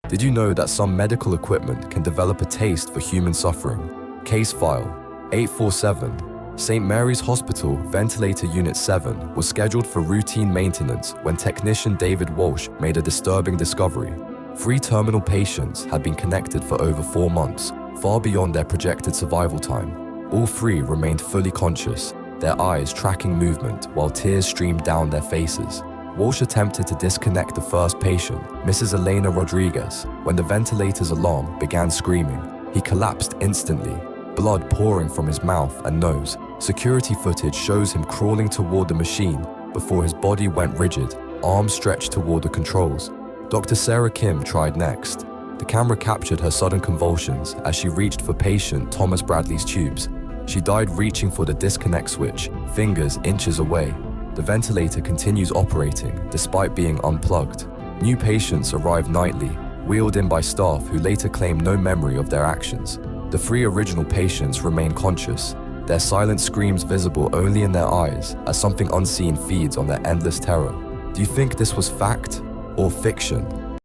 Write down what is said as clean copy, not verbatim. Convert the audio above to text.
Did you know that some medical equipment can develop a taste for human suffering? Case file 847. St. Mary's Hospital Ventilator Unit 7 was scheduled for routine maintenance when technician David Walsh made a disturbing discovery. 3 terminal patients had been connected for over 4 months, far beyond their projected survival time. All 3 remained fully conscious, their eyes tracking movement while tears streamed down their faces. Walsh attempted to disconnect the first patient, Mrs. Elena Rodriguez, when the ventilator's alarm began screaming. He collapsed instantly, blood pouring from his mouth and nose. Security footage shows him crawling toward the machine before his body went rigid, arms stretched toward the controls. Dr. Sarah Kim tried next. The camera captured her sudden convulsions as she reached for patient Thomas Bradley's tubes. She died reaching for the disconnect switch, fingers inches away. The ventilator continues operating despite being unplugged. New patients arrive nightly, wheeled in by staff who later claim no memory of their actions. The 3 original patients remain conscious, their silent screams visible only in their eyes as something unseen feeds on their endless terror. Do you think this was fact or fiction?